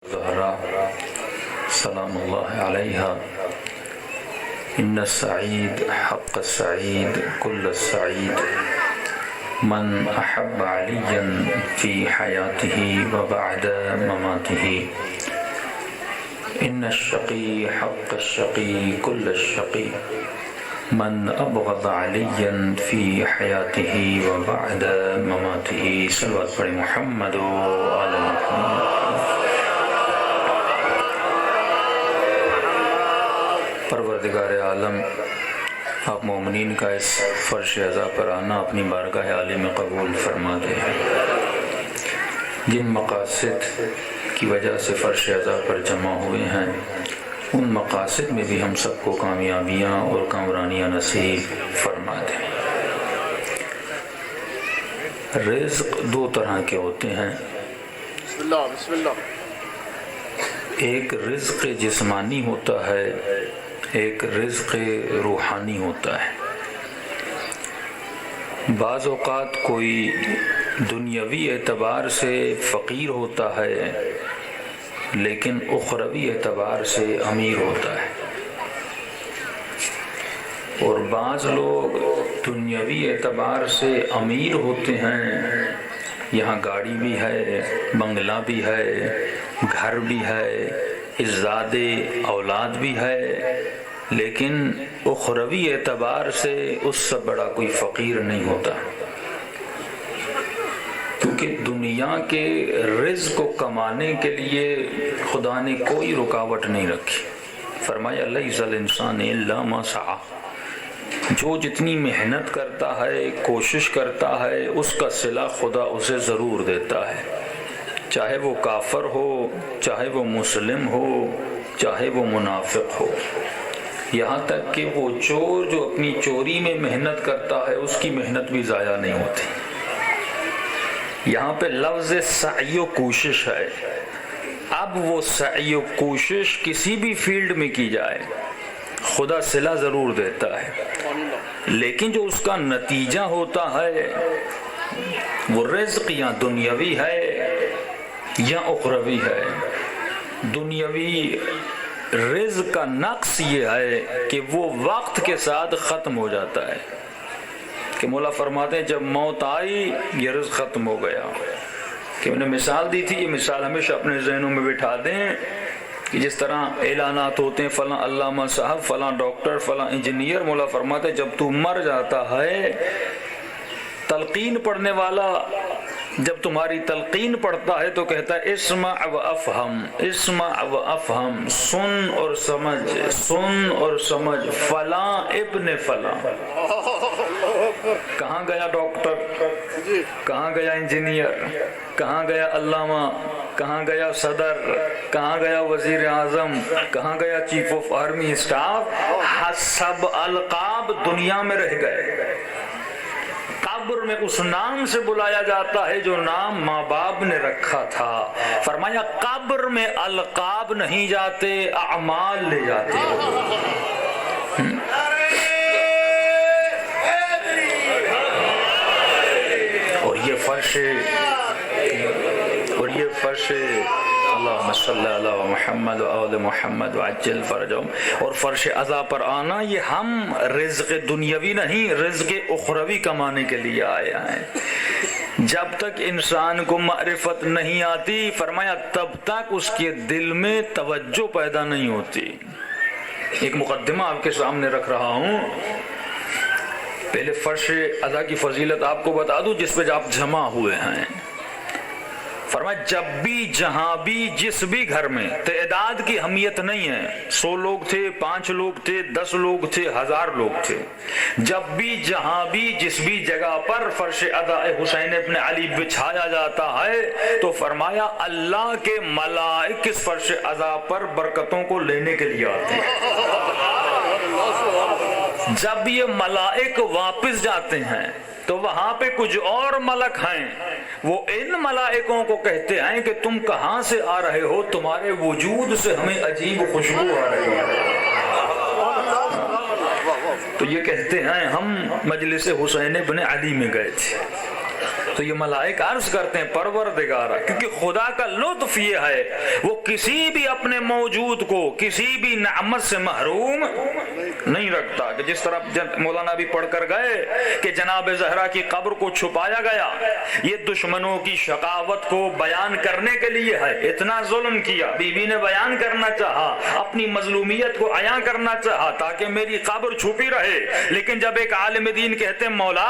زهراء سلام الله عليها إن السعيد حق السعيد كل السعيد من أحب عليا في حياته وبعد مماته إن الشقي حق الشقي كل الشقي من أبغض عليا في حياته وبعد مماته صلوات پر محمد وآل محمد. پروردگار عالم، آپ مومنین کا اس فرش عزا پر آنا اپنی بارگاہ عالی میں قبول فرما دے. جن مقاصد کی وجہ سے فرش عزا پر جمع ہوئے ہیں ان مقاصد میں بھی ہم سب کو کامیابیاں اور کامرانیاں نصیب فرما دے. رزق دو طرح کے ہوتے ہیں. بسم اللہ. ایک رزق جسمانی ہوتا ہے، ایک رزق روحانی ہوتا ہے. بعض اوقات کوئی دنیاوی اعتبار سے فقیر ہوتا ہے لیکن اخروی اعتبار سے امیر ہوتا ہے، اور بعض لوگ دنیاوی اعتبار سے امیر ہوتے ہیں، یہاں گاڑی بھی ہے، بنگلہ بھی ہے، گھر بھی ہے، عزاد اولاد بھی ہے، لیکن اخروی اعتبار سے اس سے بڑا کوئی فقیر نہیں ہوتا، کیونکہ دنیا کے رزق کو کمانے کے لیے خدا نے کوئی رکاوٹ نہیں رکھی. فرمایا لیس الانسان الا ما سعی، جو جتنی محنت کرتا ہے، کوشش کرتا ہے، اس کا صلہ خدا اسے ضرور دیتا ہے، چاہے وہ کافر ہو، چاہے وہ مسلم ہو، چاہے وہ منافق ہو. یہاں تک کہ وہ چور جو اپنی چوری میں محنت کرتا ہے اس کی محنت بھی ضائع نہیں ہوتی. یہاں پہ لفظ سعی و کوشش ہے. اب وہ سعی و کوشش کسی بھی فیلڈ میں کی جائے خدا صلہ ضرور دیتا ہے، لیکن جو اس کا نتیجہ ہوتا ہے وہ رزق یا دنیاوی ہے یا اخروی ہے. دنیاوی رزق کا نقص یہ ہے کہ وہ وقت کے ساتھ ختم ہو جاتا ہے، کہ مولا فرماتے ہیں جب موت آئی یہ رزق ختم ہو گیا. کہ میں نے مثال دی تھی، یہ مثال ہمیشہ اپنے ذہنوں میں بٹھا دیں کہ جس طرح اعلانات ہوتے ہیں فلاں علامہ صاحب، فلاں ڈاکٹر، فلاں انجینئر. مولا فرماتے ہیں جب تو مر جاتا ہے، تلقین پڑھنے والا جب تمہاری تلقین پڑھتا ہے تو کہتا ہے اسمع و افہم، اسمع و افہم، سن اور سمجھ، سن اور سمجھ، فلاں ابن فلاں. کہاں گیا ڈاکٹر، کہاں گیا انجینئر، کہاں گیا علامہ، کہاں گیا صدر، کہاں گیا وزیر اعظم، کہاں گیا چیف آف آرمی اسٹاف؟ سب القاب دنیا میں رہ گئے. قبر میں اس نام سے بلایا جاتا ہے جو نام ماں باپ نے رکھا تھا. فرمایا قبر میں القاب نہیں جاتے، اعمال لے جاتے. اور یہ فرش اللہم صلی علی محمد و آل محمد وعجل فرجہم. اور فرش عزا پر آنا یہ ہم رزق دنیاوی نہیں، رزق اخروی کمانے کے لیے آئے ہیں. جب تک انسان کو معرفت نہیں آتی، فرمایا تب تک اس کے دل میں توجہ پیدا نہیں ہوتی. ایک مقدمہ آپ کے سامنے رکھ رہا ہوں. پہلے فرش عزا کی فضیلت آپ کو بتا دوں جس پہ آپ جمع ہوئے ہیں. فرمایا جب بھی جہاں بھی جس بھی گھر میں، تعداد کی اہمیت نہیں ہے، 100 لوگ تھے، 5 لوگ تھے، 10 لوگ تھے، 1000 لوگ تھے، جب بھی جہاں بھی جس بھی جگہ پر فرش عزا حسین ابن علی بچھایا جاتا ہے تو فرمایا اللہ کے ملائک اس فرش عزا پر برکتوں کو لینے کے لیے آتے ہیں. جب یہ ملائک واپس جاتے ہیں تو وہاں پہ کچھ اور ملک ہیں، وہ ان ملائکوں کو کہتے ہیں کہ تم کہاں سے آ رہے ہو، تمہارے وجود سے ہمیں عجیب خوشبو آ رہی ہے. تو یہ کہتے ہیں ہم مجلس حسین ابن علی میں گئے تھے. تو یہ ملائک عرض کرتے ہیں پروردگارا، کیونکہ خدا کا لطف یہ ہے وہ کسی بھی اپنے موجود کو کسی بھی نعمت سے محروم نہیں رکھتا، کہ جس طرح مولانا بھی پڑھ کر گئے کہ جناب زہرا کی قبر کو چھپایا گیا، یہ دشمنوں کی شقاوت کو بیان کرنے کے لیے ہے، اتنا ظلم کیا، بی بی نے بیان کرنا چاہا، اپنی مظلومیت کو عیاں کرنا چاہا تاکہ میری قبر چھپی رہے، لیکن جب ایک عالم دین کہتے ہیں مولا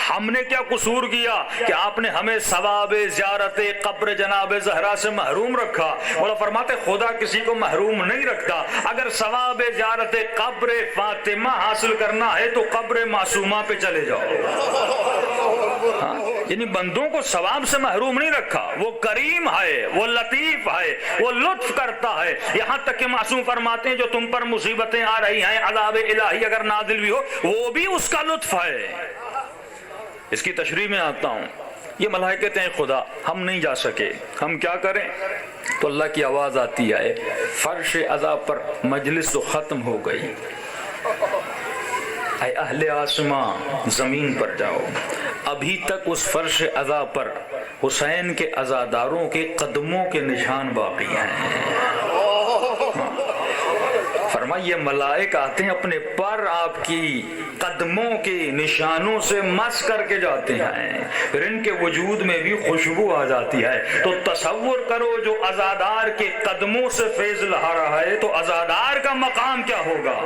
ہم نے کیا قصور کیا کہ آپ نے ہمیں ثواب زیارت قبر جناب زہرا سے محروم رکھا، مولا فرماتے خدا کسی کو محروم نہیں رکھتا، اگر ثواب زیارت قبر فاطمہ حاصل کرنا ہے تو قبر معصومہ پہ چلے جاؤ۔ یعنی بندوں کو ثواب سے محروم نہیں رکھا، وہ کریم ہے، وہ لطیف ہے، وہ لطف کرتا ہے، یہاں تک کہ معصوم فرماتے ہیں جو تم پر مصیبتیں آ رہی ہیں، عذاب الہی اگر نازل بھی ہو وہ بھی اس کا لطف ہے۔ اس کی تشریح میں آتا ہوں، یہ ملائکے کہتے ہیں خدا ہم نہیں جا سکے، ہم کیا کریں؟ تو اللہ کی آواز آتی ہے فرش عذاب پر مجلس تو ختم ہو گئی، اے اہل آسمان زمین پر جاؤ، ابھی تک اس فرش عذاب پر حسین کے عزاداروں کے قدموں کے نشان باقی ہیں۔ فرمائیے ملائک آتے ہیں اپنے پر آپ کی قدموں کے نشانوں سے مس کر کے جاتے ہیں، پھر ان کے وجود میں بھی خوشبو آ جاتی ہے، تو تصور کرو جو عزادار کے قدموں سے فیض لہا رہا ہے تو عزادار کا مقام کیا ہوگا؟